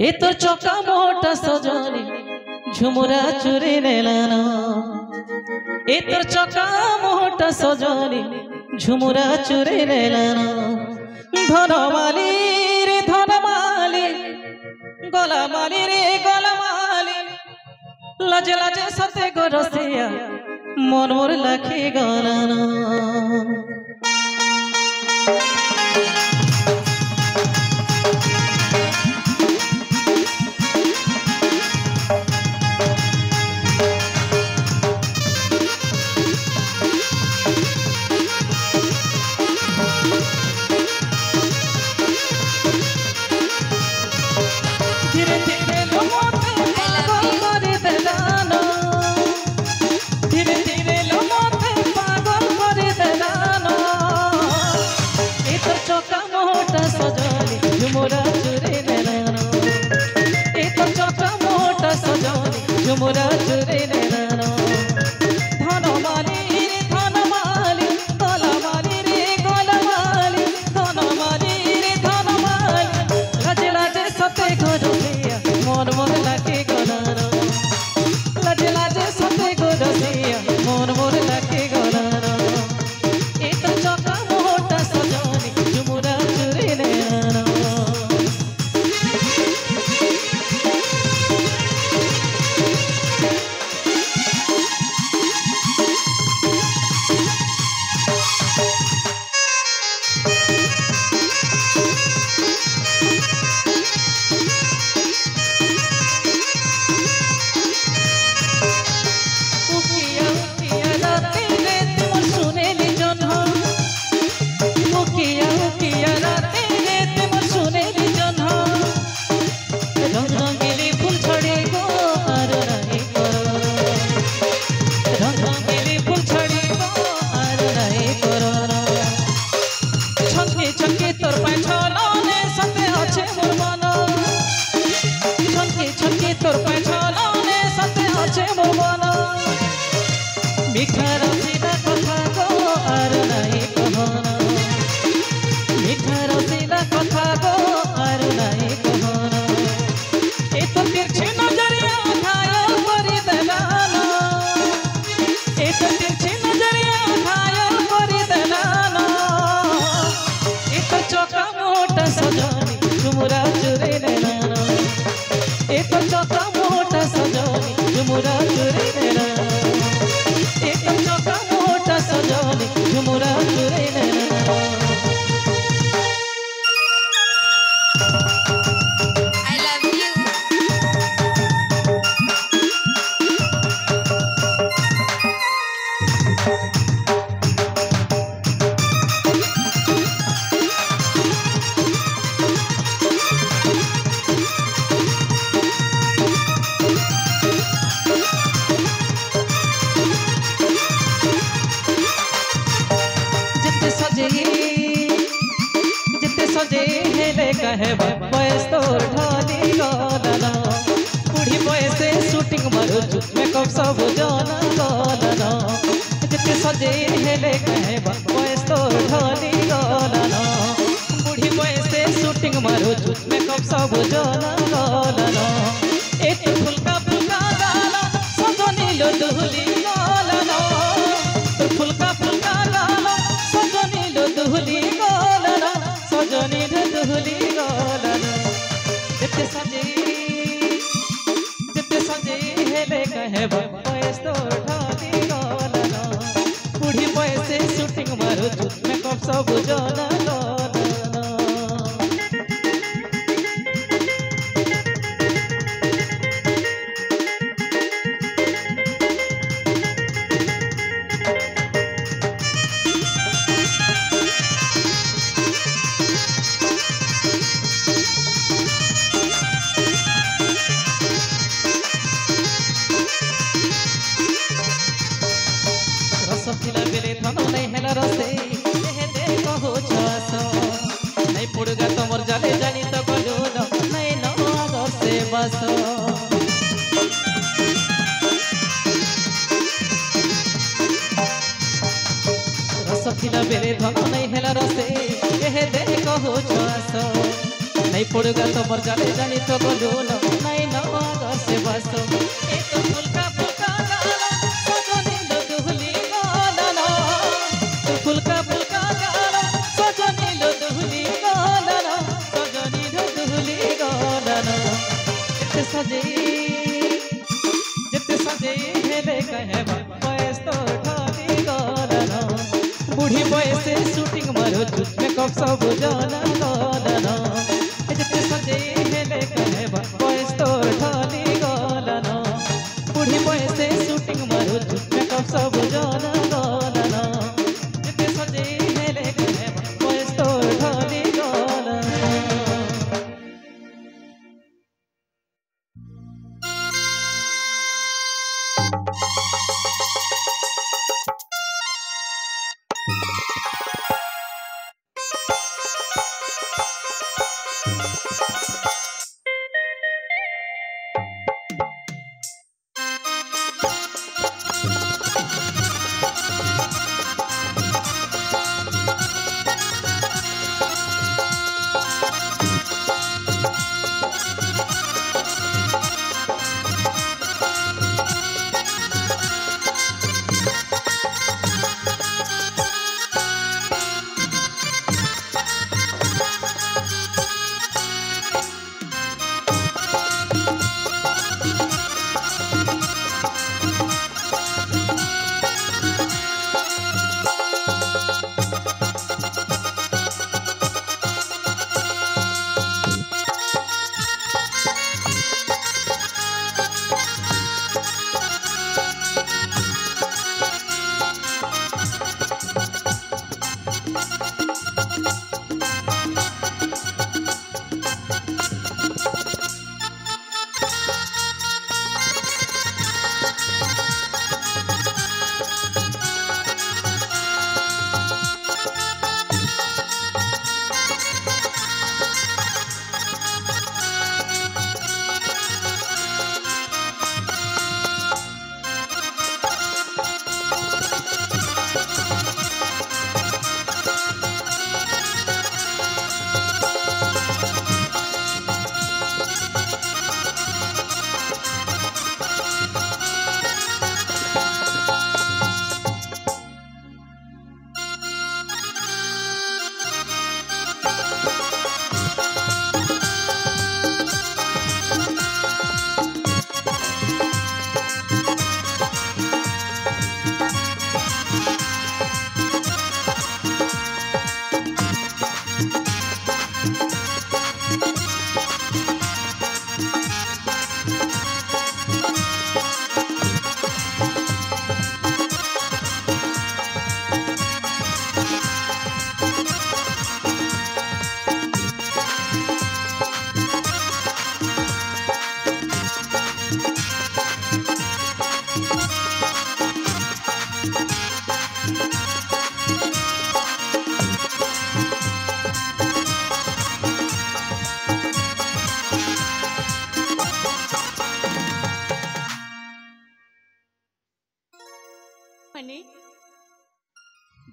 ए तो चौका मोटा सजनी झुमुरा चुरी नेलाना ए तो चौका मोटा सजनी झुमुरा चुरी नेलाना धनमाली रे धनमाली गलामाली रे गलामाली लाजे लाजे सते गरसिया मन मोर लाखी गाना धीरे धीरे लोमोते पागल करे देलानो धीरे धीरे लोमोते पागल करे देलानो ए तो चौका मोटा सजनी झुमुरा चुरी नेलानो ए तो चौका मोटा सजनी झुमुरा चुरी नेलानो धनमाली रे धनमाली गलामाली रे गलामाली धनमाली रे धनमाली लाजे लाजे सते गरसिया मन मोर लागे गलानो लाजे लाजे सते गरसिया मन मोर लागे गलानो ए तो चौका मोटा सजनी झुमुरा चुरी नेलानो उकिया उकिया राते रे तुम सुनेली जन्म उकिया उकिया राते रे तुम सुनेली जन्म रंग रंगीली फूल छड़ी गो आर नहीं करो रंग रंगीली फूल छड़ी गो आर नहीं करो छंके छंके तोर पाय छलाने सते अच्छे मोर मन छंके छंके तोर पाय छलाने सते अच्छे मोर मन मीठा रसीला कथा गो आर नहीं कहना मीठा रसीला कथा गो आर नहीं कहना ए तो तिरछी नजरिया घायल करी देलाना ए तो तिरछी नजरिया घायल करी देलाना ए तो चौका मोटा सजनी झुमुरा चुरी नेलाना ए तो चौका मोटा सजनी झुमुरा चुरी नेलाना ए तो चौका मोटा सजनी झुमुरा चुरी नेलाना I love you. जिते सजे जिते सजे हेले कहे बयस तोर ढाली गलना बूढ़ी बयसे शूटिंग मारो मेकअप सब जाना गलना जिते सजे हेले कहे बयस तोर ढाली गलना बूढ़ी बयसे शूटिंग मारो मेकअप सब जाना गलना एक फुलका फुलका गाना सजनी लो दुहली गलना फुलका फुलका गाना सजनी लो दुहली गलना सजनी लो दुहली गलना जिते सजे हेले कहे बयस तो ढाली गलना बूढ़ी बयसे शूटिंग मारो मेकअप सब जाना गलना रसफिला बेले धन नहीं हेला रसे देहे दे कहो छास नहीं पुड़गा तमर जाले जानी तो गजो नहीं न आगर से बस रसफिला बेले धन नहीं हेला रसे देहे दे कहो छास नहीं नहीं पड़ेगा तुम्हार जाले जानी तो गोलून नहीं ना आगर से बस ए तो फुलका फुलका गाना सजनी लो दुहली गाना तो फुलका फुलका गाना सजनी लो दुहली गाना सजनी लो दुहली गाना जिते सजे हेले कहे बयस तो ठानी गाना बूढ़ी बयस से शूटिंग मारो मेकअप सब जाना गाना जिते सजे हेले कहे बयस तो ठानी गाना बूढ़ी बयस से शूटिंग मारो मेकअप सब जाना गाना जिते सजे हेले कहे बयस तो ठानी गाना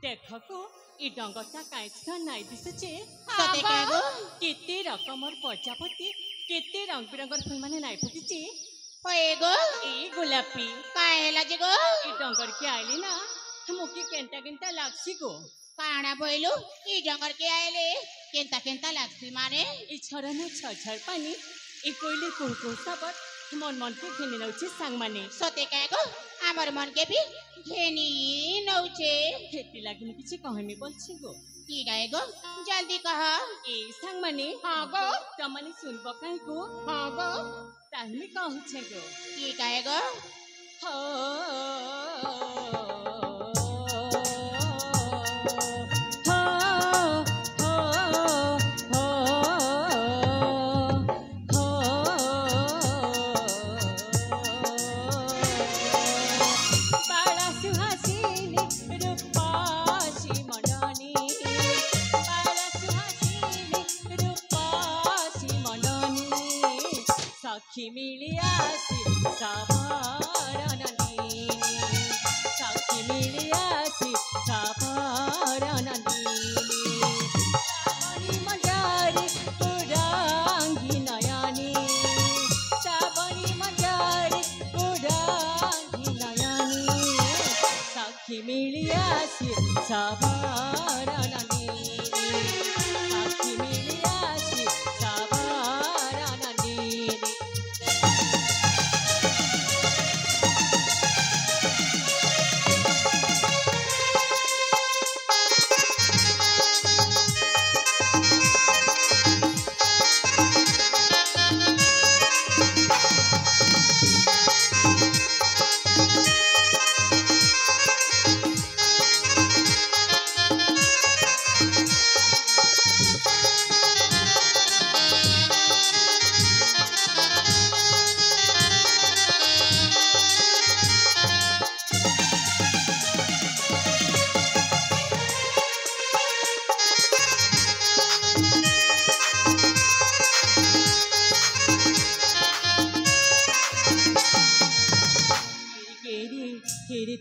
देखको ई डंगरटा काइछा नाइ दिसुचे सते कागो केते रकमर प्रजापति केते रंग बिरंगर फूल माने नाइ फुटिचे होएगो ए गोलापी काहेला जेगो ई डंगर के आइले ना मुके केंटा केंटा लागसी गो काणा बोइलु ई डंगर के आइले केंता केंता लागसी माने ई छरना छछर पानी ई कोइले कुहु सबत मन मन के घेनी नउचे सांग माने सते कागो आमर मन के भी घेनी नउचे खेती लागि किछि कहमी बोलछि गो की गाएगो जल्दी कह ए सांग माने हां गो तमने सुनबो काहे गो हां गो ताहमी कहु छे गो की गाएगो हो सखी मिलियासी साभारननी सखी मिलियासी साभारननी सामनी मंडारी पुरा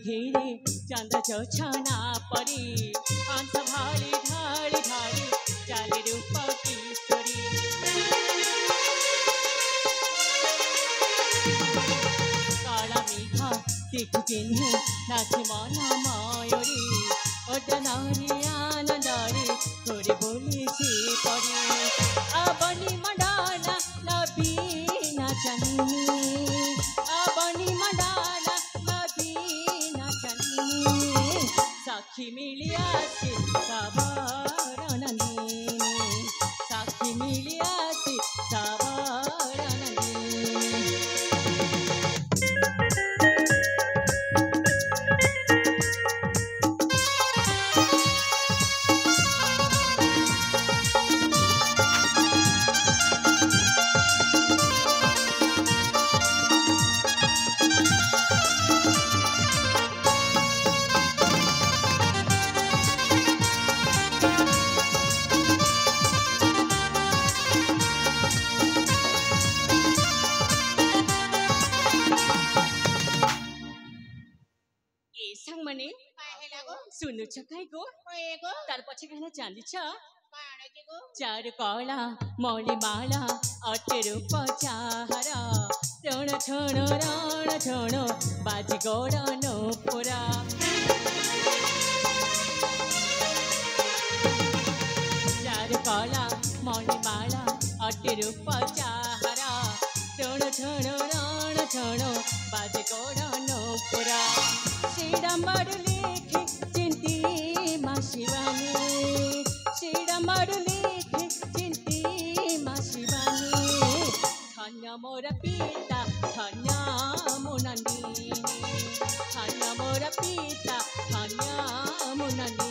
ঘিরে চাঁদ চোছনা পরি আন্স ভালি ঢালি ঢালি চালে রূপ কিশোরী কালা মেঘা দেখি চিহ্নে নাচে মন ময়ূরী ওটা নারী আনন্দরে করে বলেছি পরে আবনি মডানা নবী নাচনি আবনি মডানা নবী নাচনি সাক্ষী মিলিয়াছে সাবরণনী সাক্ষী মিলিয়াছে সাবরণনী ମାନେ काय हेला गो ଶୁଣୁଛ କାହିଁ ଗୋ कोय गो ତାର ପଛେ କାହିଁକି ଜାଣିଛ काणे के गो ଚାର କଳା ମଣିମାଳା ଅଟେ ରୂପ ଚାହାର ରଣ ଠଣ ରଣ ଠଣ ବାଜି ଗଡ଼ନ ପୁରା ଚାର କଳା ମଣିମାଳା ଅଟେ ରୂପ ଚାହାର ରଣ ଠଣ ରଣ ଠଣ ବାଜି ଗଡ଼ନ ପୁରା শ্রীরামার লেখে চিন্তি মাসিবানী শ্রীরামার লেখে চিন্তি মাসিবানী ধন্য মোর পিতা ধন্য মুননী ধন্য মোর পিতা ধন্য মুননী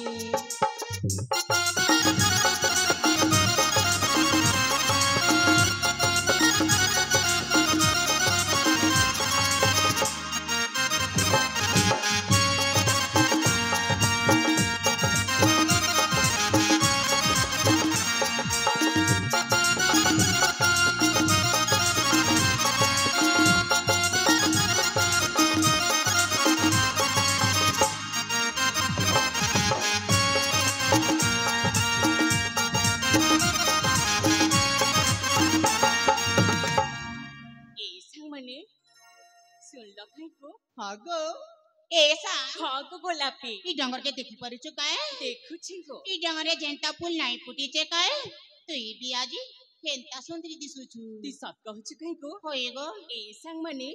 हाँ गो ऐसा हाँ गो गोलापी ई डंगर के देखि परिचु काय देखुछि गो ई डंगरे जेंता फूल नाही फुटीचे काय तुई बी आजी केंता सुंदरी दिसुछु ती सब कहछु काई गो होय गो ए संग मने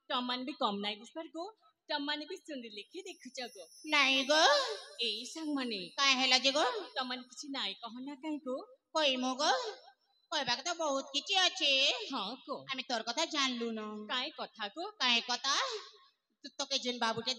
टमान भी कम नाही दिसपर गो टमान भी सुंदर लेखे देखुछ गो नाही गो ए संग मने काय हेला जे गो टमान किछि नाही कहना काई गो कोई मो गो कहबाक तो बहुत किछि আছে हाँ गो আমি তোর কথা জানলু না काई कथा गो काय কথা তোকে যেন বাবুটা